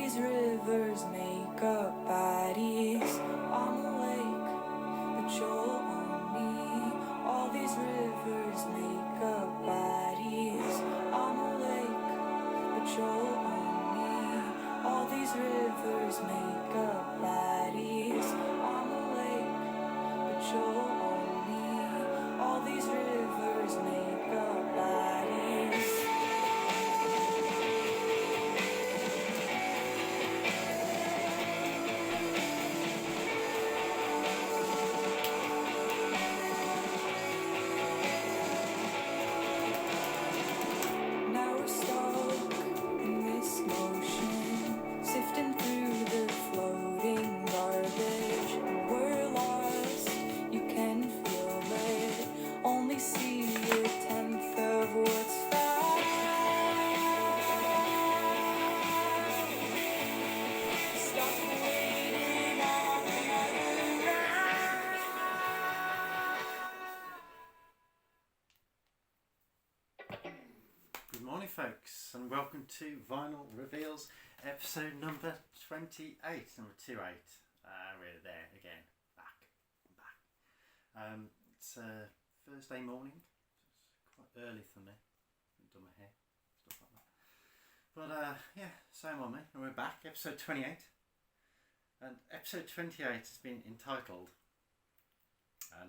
these rivers make up bodies. I'm awake, but you're on me. All these rivers make up bodies. I'm awake, but you're on me. All these rivers make up bodies. I'm awake, but you're on me. All these rivers make up bodies. Now we're stuck in this motion, sifting through the floating garbage. We're lost, you can feel it. Only see a tenth of what's found. Stop waiting on another round. Good morning, folks, and welcome to Vinyl Reveals, episode number 28, number 28. We're there again, back. It's Thursday morning. It's quite early for me. I've done my hair, stuff like that. But yeah, same on me, and we're back, episode 28. And episode 28 has been entitled,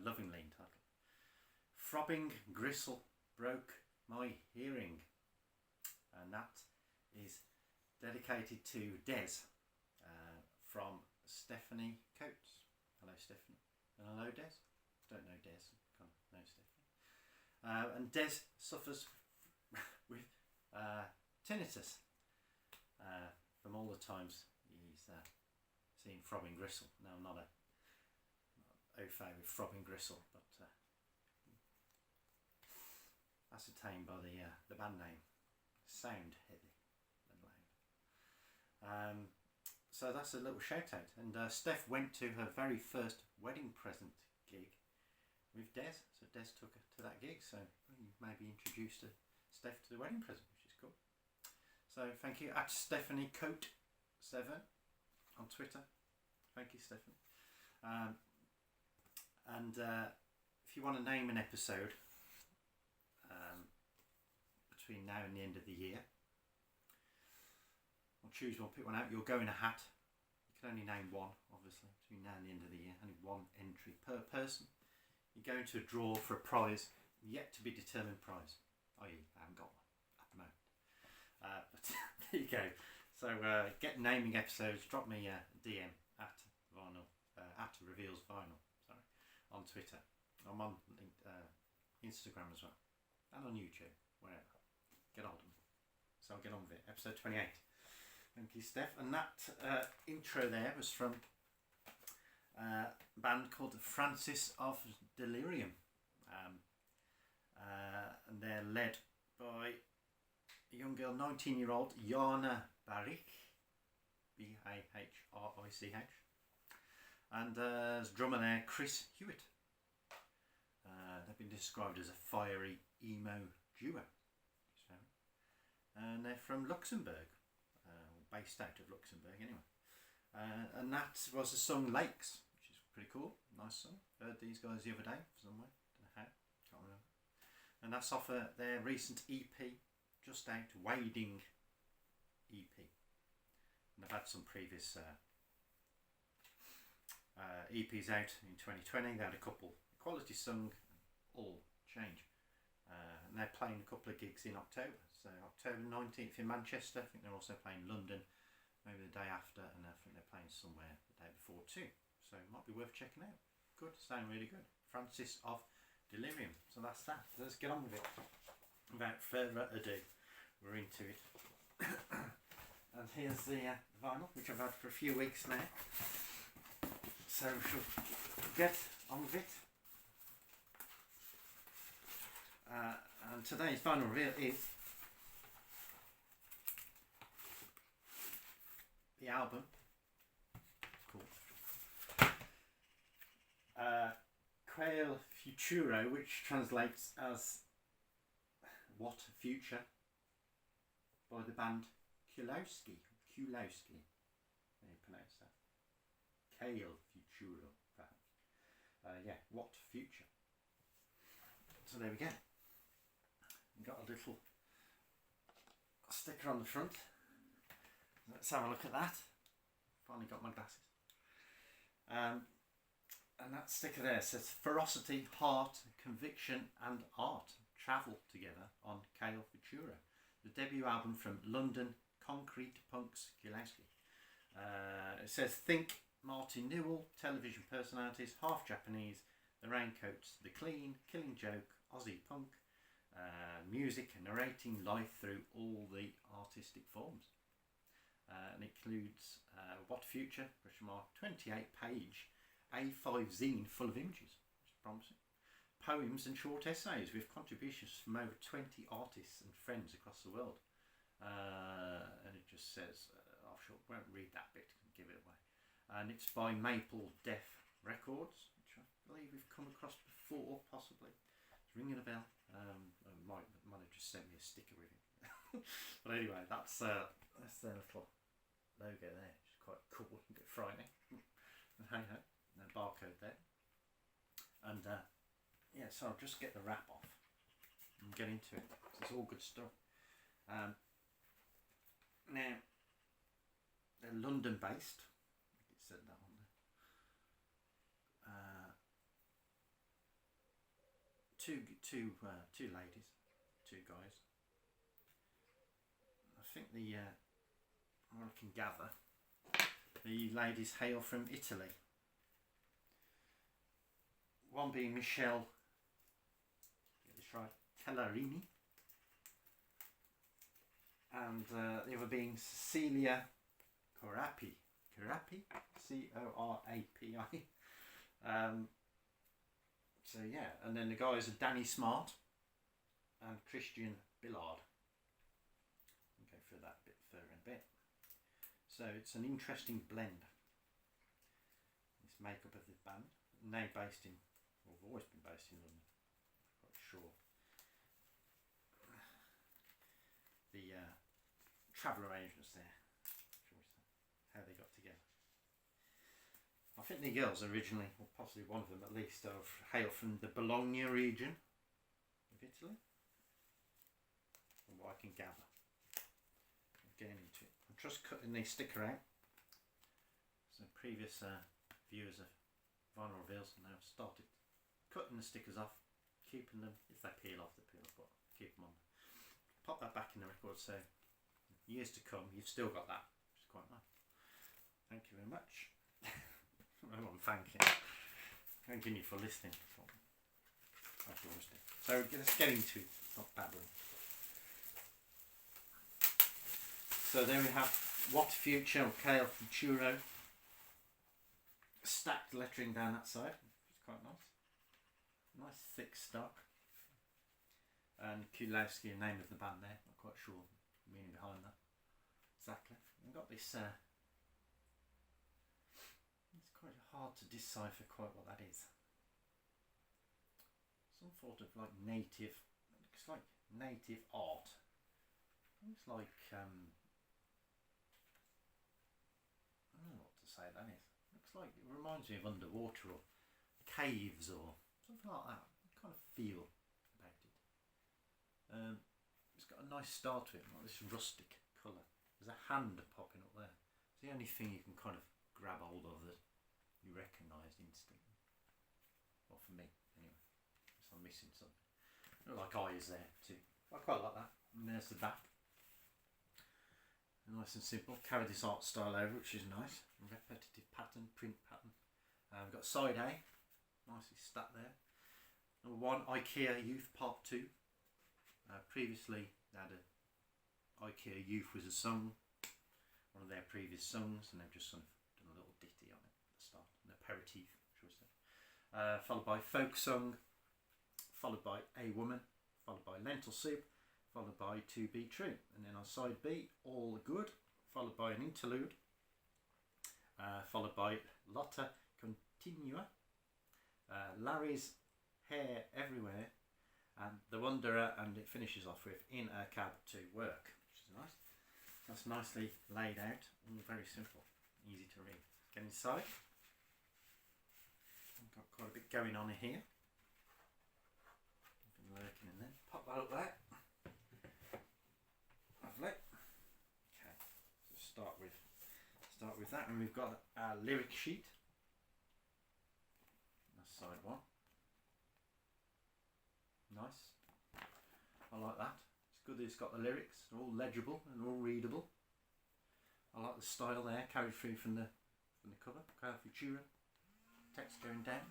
lovingly entitled, Throbbing Gristle Broke My Hearing. And that is dedicated to Des from Stephanie Coates. Hello, Stephanie. And hello, Des. Don't know Des, kind of know Stephanie. And Des suffers with tinnitus from all the times he's seen throbbing gristle. Now, I'm not au fait with throbbing gristle, but ascertained by the band name. Sound heavy and loud. So that's a little shout out. And Steph went to her very first wedding present gig with Des. So Des took her to that gig. So you maybe introduced Steph to the wedding present, which is cool. So thank you at Stephanie Coat 7 on Twitter. Thank you, Stephanie. And if you want to name an episode between now and the end of the year, or choose one, pick one out. You'll go in a hat. You can only name one, obviously, between now and the end of the year. Only one entry per person. You go into a draw for a prize, yet to be determined prize. I haven't got one at the moment. But there you go. So get naming episodes. Drop me a DM at Vinyl, at Reveals Vinyl. Sorry, on Twitter. I'm on Instagram as well, and on YouTube, wherever. Get on with it. So I'll get on with it. Episode 28. Thank you, Steph. And that intro there was from a band called Francis of Delirium. And they're led by a young girl, 19-year-old Jana Barich, Bahrich. And as drummer there, Chris Hewitt. They've been described as a fiery emo duo. And they're from Luxembourg, based out of Luxembourg anyway. And that was the song Lakes, which is pretty cool, nice song. Heard these guys the other day somewhere, don't know how, can't remember. And that's off their recent EP, just out, Wading EP. And they've had some previous EPs out in 2020. They had a couple, Quality Sung, All Change. And they're playing a couple of gigs in October. So October 19th in Manchester. I think they're also playing London maybe the day after, and I think they're playing somewhere the day before too. So it might be worth checking out. Good, sound really good. Francis of Delirium. So that's that. Let's get on with it. Without further ado, we're into it. And here's the vinyl, which I've had for a few weeks now. So we shall get on with it. And today's final reveal is the album called Quale Futuro, which translates as What Future, by the band Qlowski. Qlowski. How you pronounce that? Qale Futuro, perhaps. Yeah, what future? So there we go. We've got a little sticker on the front. Let's have a look at that. Finally got my glasses. And that sticker there says ferocity, heart, conviction and art travel together on Qale Futuro, the debut album from London concrete punks Qlowski. It says think Martin Newell, television personalities, half Japanese, the Raincoats, the Clean, Killing Joke, Aussie punk, music and narrating life through all the artistic forms. And it includes What Future, 28 page A5 zine full of images, which is promising. Poems and short essays with contributions from over 20 artists and friends across the world. And it just says, won't read that bit and give it away. And it's by Maple Deaf Records, which I believe we've come across before, possibly. It's ringing a bell. Might have just sent me a sticker with it. But anyway, that's their little logo there, which is quite cool, a bit frightening. Hey ho, no barcode there. And yeah, so I'll just get the wrap off and get into it. It's all good stuff. Now, they're London based. I think it said that on there. Two ladies, two guys. I think what I can gather, the ladies hail from Italy. One being Michelle, get this right, Tellarini, and the other being Cecilia Corapi, Corapi. So yeah, and then the guys are Danny Smart and Christian Billard. We'll go through that a bit further in a bit. So it's an interesting blend, this makeup of the band. Now based in, well, have always been based in London, I'm quite sure. The travel arrangements there, shall we say, how they got together. I think the girls originally, or possibly one of them at least, hail from the Bologna region of Italy, from what I can gather. I'm getting into it. I'm just cutting the sticker out. So previous viewers of Vinyl Reveals now started cutting the stickers off, keeping them, if they peel off, they peel off, but keep them on. Pop that back in the record, so years to come you've still got that, which is quite nice. Thank you very much. I'm thanking you for listening. Thank you for listening. So let's get into it, not babbling. So there we have What Future, Qale Futuro. Stacked lettering down that side, which is quite nice. Nice thick stock. And Qlowski, the name of the band there. Not quite sure the meaning behind that exactly. We've got this. It's quite hard to decipher quite what that is. Some sort of like native. It looks like native art. It's like I don't know what to say that is. Looks like it reminds me of underwater or caves or something like that. Kind of feel about it. It's got a nice start to it, like this rustic colour. There's a hand popping up there. It's the only thing you can kind of grab hold of that you recognise instantly. Well, for me, anyway. Unless I'm missing something. Look like eyes there too. I quite like that. And there's the back. Nice and simple. Carry this art style over, which is nice. Repetitive pattern, print pattern. We've got side A, nicely stacked there. Number 1, IKEA Youth Part 2. Previously, they had IKEA Youth was a song, one of their previous songs, and they've just sort of done a little ditty on it at the start, an aperitif, shall we say. Followed by Folk Song, followed by A Woman, followed by Lentil Soup, followed by To Be True, and then on side B, All Good, followed by an interlude, followed by Lotta Continua, Larry's Hair Everywhere, and The Wanderer, and it finishes off with In a Cab to Work, which is nice. That's nicely laid out, all very simple, easy to read. Get inside. I've got quite a bit going on in here. I've been lurking in there. Pop that up there. Lovely. Okay, so start with that, and we've got our lyric sheet. That's side one. Nice. I like that. It's good that it's got the lyrics. They're all legible and all readable. I like the style there, carried through from the cover. Quale Futuro. Text going down.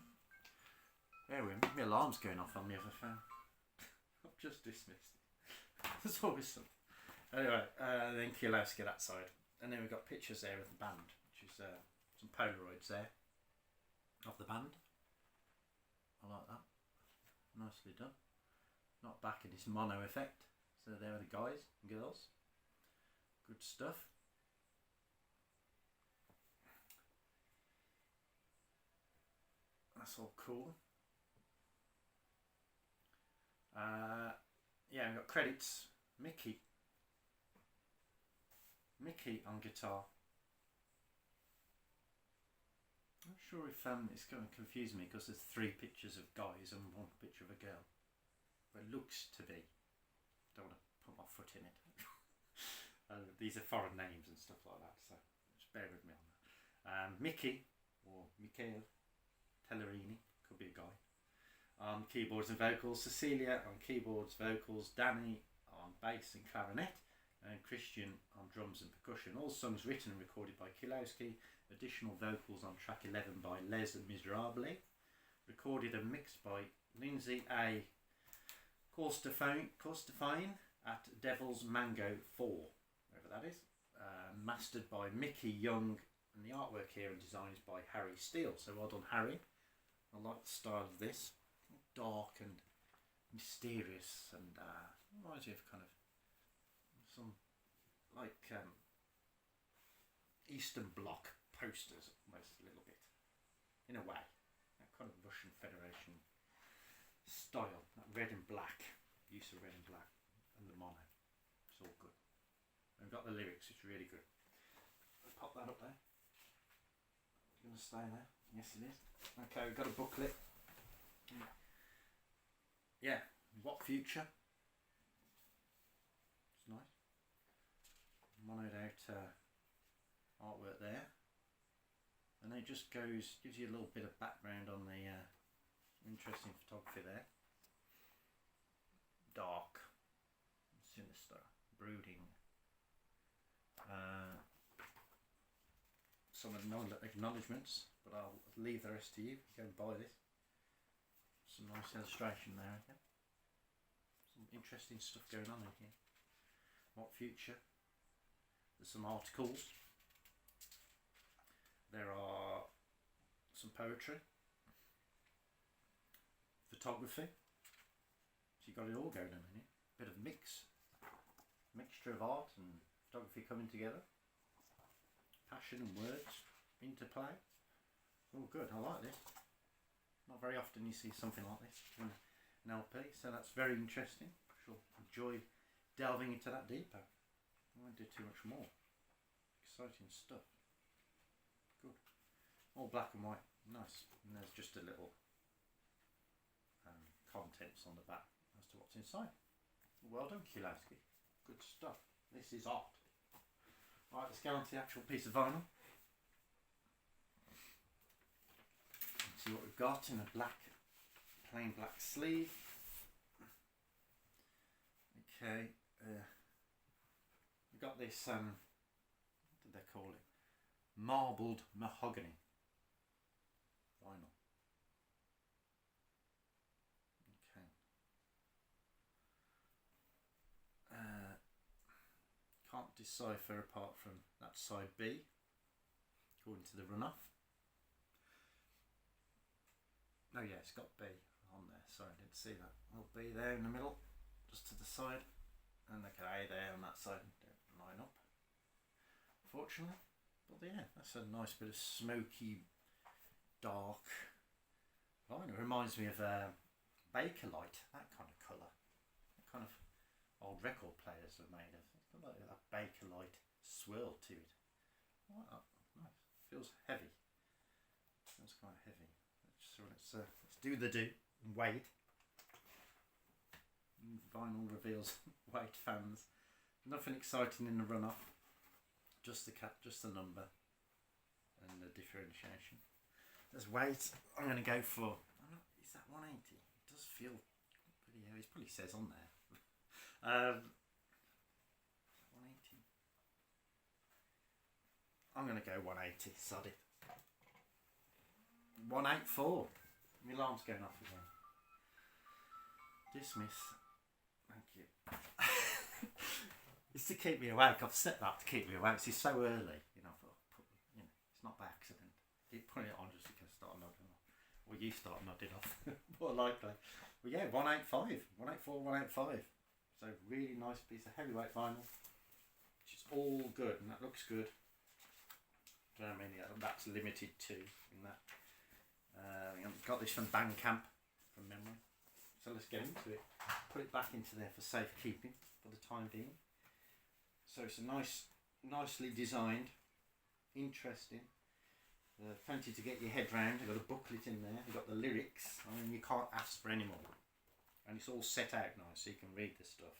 There we go. My alarm's going off on the other phone. I've just dismissed it. There's always something. Anyway, then Qlowski that side. And then we've got pictures there of the band, which is some Polaroids there of the band. I like that. Nicely done. Not back in this mono effect. So there are the guys and girls. Good stuff. That's all cool. Yeah, we've got credits. Mickey on guitar. I'm not sure if it's going to confuse me because there's 3 pictures of guys and 1 picture of a girl. But it looks to be. Don't want to put my foot in it. These are foreign names and stuff like that, so just bear with me on that. Mickey, or Michael Tellerini, could be a guy, on keyboards and vocals. Cecilia on keyboards, vocals. Danny on bass and clarinet. And Christian on drums and percussion. All songs written and recorded by Qlowski. Additional vocals on track 11 by Les Miserable. Recorded and mixed by Lindsay A. Corstefine at Devil's Mango 4, wherever that is. Mastered by Mickey Young, and the artwork here and design is by Harry Steele. So well done, Harry. I like the style of this. Dark and mysterious, and reminds me of kind of some like Eastern Bloc posters almost a little bit, in a way. That kind of Russian Federation style, that red and black, use of red and black, and the mono. It's all good. And we've got the lyrics, it's really good. I'll pop that up there. It's going to stay there. Yes, it is. Okay, we've got a booklet. Yeah, what future? It's nice. Monoed out artwork there, and then it just gives you a little bit of background on the interesting photography there. Dark, sinister, brooding. Some acknowledgements, but I'll leave the rest to you. Go and buy this. Some nice illustration there again. Some interesting stuff going on in here. What future? There's some articles. There are some poetry, photography. So you've got it all going on in here. Bit of mixture of art and photography coming together. Passion and words, interplay. Oh, good. I like this. Not very often you see something like this in an LP, so that's very interesting. I shall enjoy delving into that deeper. I won't do too much more. Exciting stuff. Good. All black and white. Nice. And there's just a little contents on the back as to what's inside. Well done, Qlowski. Good stuff. This is art. Right, let's go on to the actual piece of vinyl. Let's see what we've got in a plain black sleeve. Okay, we've got this, what did they call it? Marbled mahogany vinyl. Okay. Can't decipher apart from that side B, according to the runoff. Oh yeah, it's got B on there, sorry I didn't see that. Little B there in the middle, just to the side, and the A there on that side, don't line up, fortunately. But yeah, that's a nice bit of smoky, dark vinyl. It reminds me of Bakelite, that kind of colour. That kind of old record players are made of. Got like a Bakelite swirl to it. Oh, nice. Feels heavy. Feels quite heavy. Let's do the do and wait. Vinyl reveals weight fans. Nothing exciting in the run-off. Just the number, and the differentiation. Let's wait. I'm going to go for. Is that 180? It does feel pretty heavy. It probably says on there. 180. I'm going to go 180. Sod it. 184. My alarm's going off again. Dismiss. Thank you. It's to keep me awake. I've set that to keep me awake. It's so early, I thought, it's not by accident. Keep putting it on just in case I start nodding off. Or you start nodding off. More likely. Well, yeah, 185, 184, 185. So really nice piece of heavyweight vinyl, which is all good, and that looks good. I mean, yeah, that's limited too. In that, got this from Bandcamp from memory. So let's get into it. Put it back into there for safekeeping for the time being. So it's a nicely designed, interesting. Plenty to get your head round. I've got a booklet in there. I've got the lyrics. I mean, you can't ask for any more. And it's all set out nice, so you can read the stuff.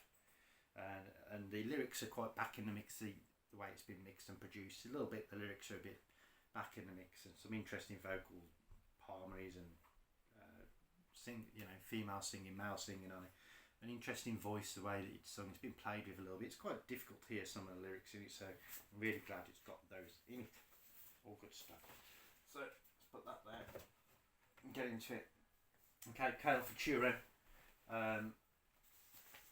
And the lyrics are quite back in the mix. The way it's been mixed and produced, a little bit. The lyrics are a bit back in the mix, and some interesting vocal harmonies and female singing, male singing on it. An interesting voice, the way that it's sung. It's been played with a little bit. It's quite difficult to hear some of the lyrics in it, so I'm really glad it's got those in it. All good stuff. So let's put that there and get into it. Okay, Qlowski Futuro.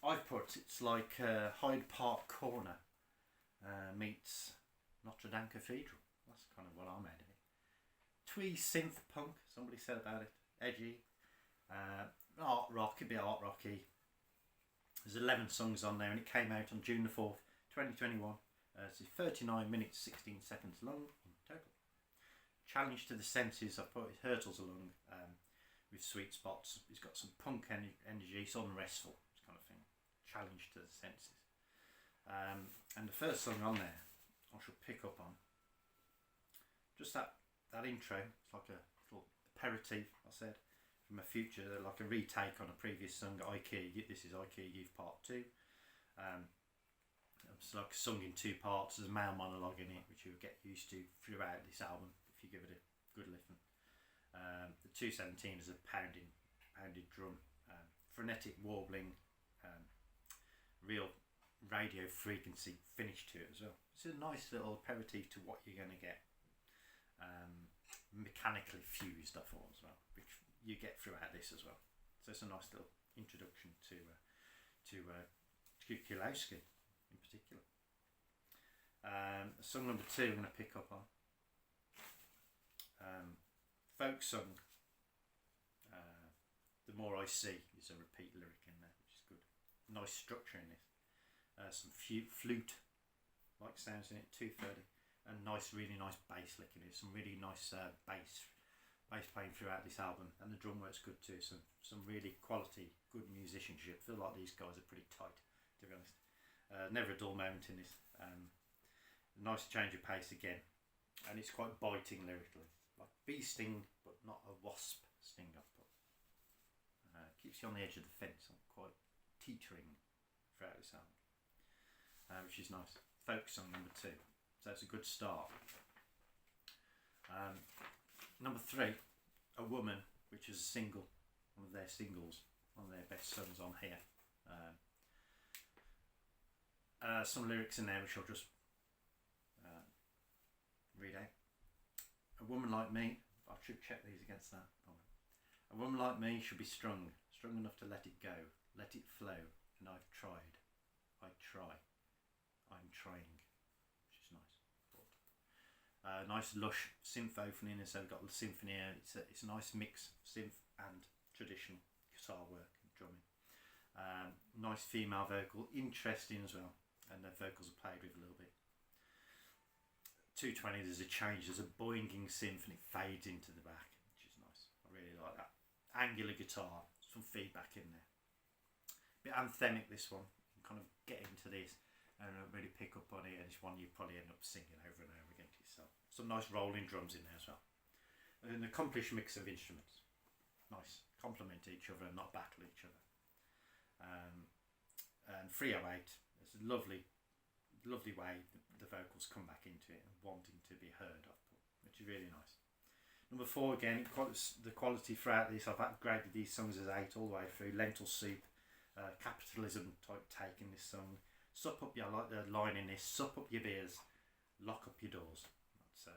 I've put it's like Hyde Park Corner meets Notre Dame Cathedral. That's kind of what I made of it. Twee synth punk. Somebody said about it. Edgy. Art rock. A bit art rocky. There's 11 songs on there, and it came out on June the 4th, 2021. It's 39 minutes, 16 seconds long in total. Challenge to the senses, I put it hurtles along with sweet spots. It's got some punk energy, it's unrestful, this kind of thing. Challenge to the senses. And the first song on there, I shall pick up on. Just that intro, it's like a little aperitif, I said. From a future, like a retake on a previous song, IKEA. This is IKEA Youth Part 2. It's like sung in two parts. There's a male monologue in it, which you'll get used to throughout this album if you give it a good listen. The 217 is a pounded drum, frenetic warbling, real radio frequency finish to it as well. It's a nice little aperitif to what you're going to get mechanically fused, I thought, as well, which you get throughout this as well. So it's a nice little introduction to Qlowski in particular. Song number 2 I'm going to pick up on. Folk song. The More I See is a repeat lyric in there, which is good. Nice structure in this. Some flute like sounds in it, 230, and really nice bass lick in it. Some really nice bass playing throughout this album, and the drum work's good too. Some really quality, good musicianship. I feel like these guys are pretty tight, to be honest. Never a dull moment in this. Nice change of pace again, and it's quite biting lyrically, like bee sting, but not a wasp sting. I've put. Keeps you on the edge of the fence. I'm quite teetering throughout this album, which is nice. Folk song number 2, so it's a good start. Number 3, A Woman, which is a single, one of their singles, one of their best songs on here. Some lyrics in there which I'll just read out. A woman like me, I should check these against that. A woman like me should be strong enough to let it go, let it flow, and I've tried. I try. I'm trying, which is nice. Nice lush synth opening, so we've got the symphony. It's a nice mix of synth and traditional guitar work and drumming. Nice female vocal, interesting as well, and the vocals are played with a little bit. 220, there's a change, there's a boinging synth and it fades into the back, which is nice. I really like that. Angular guitar, some feedback in there. Bit anthemic, this one. You can kind of get into this, and really pick up on it, and it's one you probably end up singing over and over again to yourself. Some nice rolling drums in there as well. An accomplished mix of instruments. Nice, complement each other and not battle each other. And 308, it's a lovely way the vocals come back into it and wanting to be heard of, which is really nice. Number 4 again, the quality throughout this, I've upgraded these songs as 8 all the way through. Lentil Soup, capitalism type take in this song. Sup up your, I like the line in this, sup up your beers, lock up your doors. That's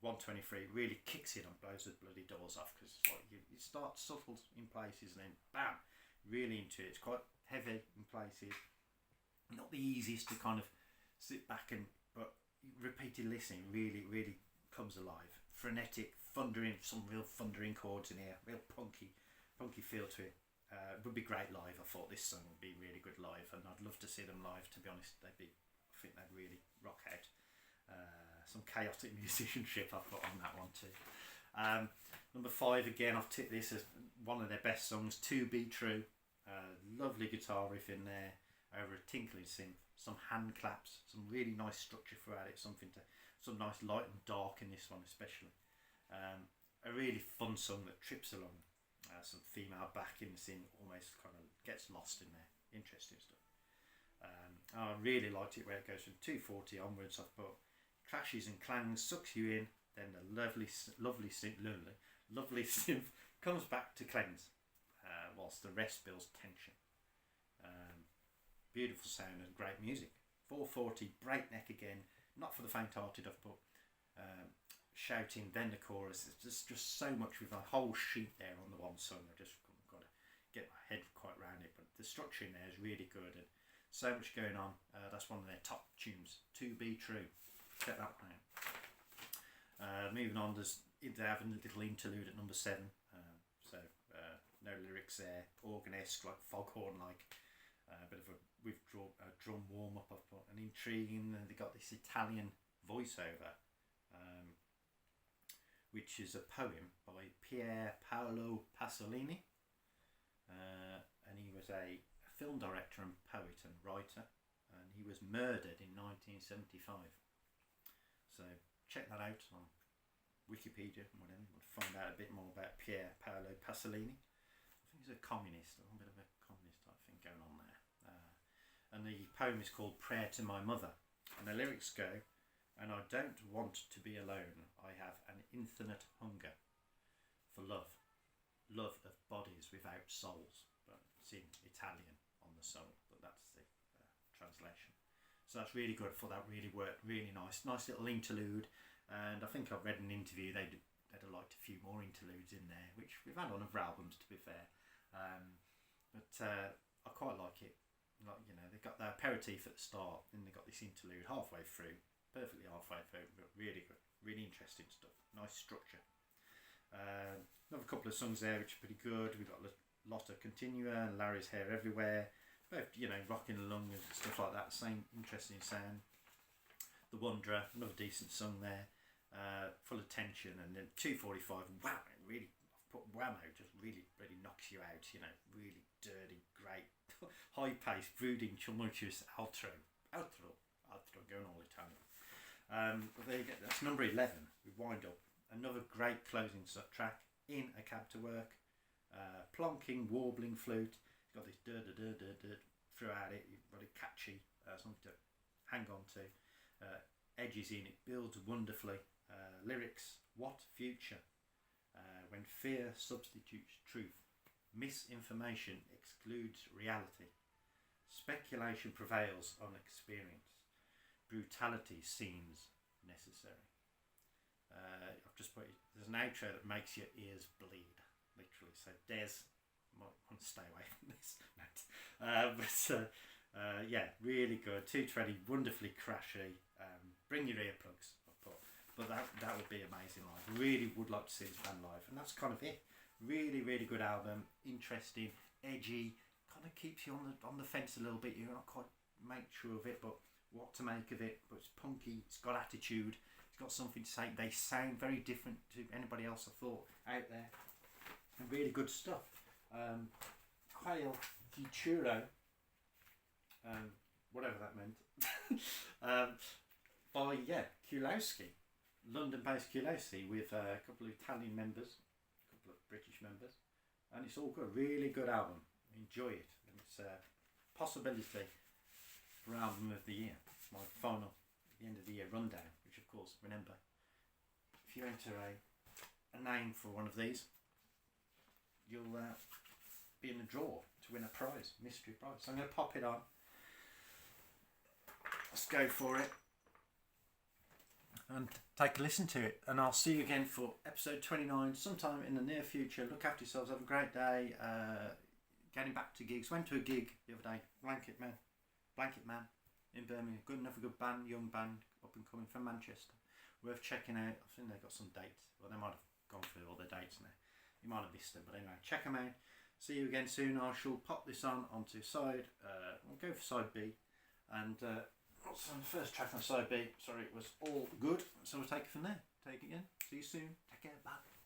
123, really kicks in and blows the bloody doors off, because it's like you start subtle in places and then bam, really into it. It's quite heavy in places, not the easiest to kind of sit back and, but repeated listening really comes alive. Frenetic, thundering, some real thundering chords in here, real punky feel to it. It would be great live. I thought this song would be really good live, and I'd love to see them live, to be honest. I think they'd really rock out. Some chaotic musicianship I've put on that one too. Number 5 again, I've tipped this as one of their best songs, To Be True. Lovely guitar riff in there over a tinkling synth, some hand claps, some really nice structure throughout it, some nice light and dark in this one especially. A really fun song that trips along, some female backings in, almost kind of gets lost in there. Interesting stuff. I really liked it where it goes from 240 onwards. I've put crashes and clangs, sucks you in, then the lovely synth comes back to cleanse, whilst the rest builds tension. Beautiful sound and great music. 440, breakneck again, not for the faint-hearted. I've put shouting, then the chorus. There's just so much with a whole sheet there on the one song. I just got to get my head quite around it, but the structure in there is really good and so much going on. That's one of their top tunes, To Be True. Check that one out. Moving on, they have a little interlude at number 7. No lyrics there, organ-esque, like foghorn-like. A bit of a drum warm-up. I've put an intriguing. They got this Italian voiceover, which is a poem by Pier Paolo Pasolini, and he was a film director and poet and writer, and he was murdered in 1975. So check that out on Wikipedia and whatever. We'll find out a bit more about Pier Paolo Pasolini. I think he's a communist, a bit of a communist type thing going on there. And the poem is called Prayer to My Mother, and the lyrics go, and I don't want to be alone. I have an infinite hunger for love of bodies without souls. But it's in Italian on the soul, but that's the translation. So that's really good. For that really worked, really nice little interlude. And I think I've read an interview, they'd have liked a few more interludes in there, which we've had on other albums, to be fair. But I quite like it. Like, you know, they've got their aperitif at the start, and they've got this interlude halfway through, perfectly halfway through, but really good, really interesting stuff. Nice structure. Another couple of songs there which are pretty good. We've got Lotta Continua and Larry's Hair Everywhere, both, you know, rocking along and stuff like that. Same interesting sound. The Wanderer, another decent song there, full of tension. And then 245, wow, really, I've put whammo, just really knocks you out. You know, really dirty, great, high-paced, brooding, tumultuous outro, going all Italian. But there you go. That's number 11. We wind up. Another great closing track, In a Cab to Work. Plonking, warbling flute. It's got this throughout it. You've got a catchy, something to hang on to. Edges in, it builds wonderfully. Lyrics, what future? When fear substitutes truth. Misinformation excludes reality. Speculation prevails on experience. Brutality seems necessary. I've just put, there's an outro that makes your ears bleed, literally. So Des might want to stay away from this. Yeah, really good. 220, wonderfully crashy. Bring your earplugs, I've put. But that would be amazing live. Really would like to see this band live, and that's kind of it. Really good album. Interesting, edgy. Kind of keeps you on the fence a little bit. You're not quite make sure of it, but what to make of it. But it's punky. It's got attitude. It's got something to say. They sound very different to anybody else I thought out there. And really good stuff. Quale Futuro. whatever that meant. By Qlowski, London-based Qlowski, with a couple of Italian members, a couple of British members, and it's all good. Really good album. Enjoy it. And it's a possibility for album of the year. My final, at the end of the year rundown, which of course, remember, if you enter a name for one of these, you'll be in the draw to win a prize, mystery prize. So I'm going to pop it on. Let's go for it and take a listen to it, and I'll see you again for episode 29 sometime in the near future. Look after yourselves, have a great day. Getting back to gigs. Went to a gig the other day, Blanket Man in Birmingham. Another good band, young band, up and coming from Manchester, worth checking out. I think they've got some dates, well, they might have gone through all the dates now, you might have missed them, but anyway, check them out. See you again soon. I shall pop this on onto side, we'll go for side B, and so the first track on side B, sorry, it was all good, so we'll take it from there. Take it again. See you soon. Take care. Bye.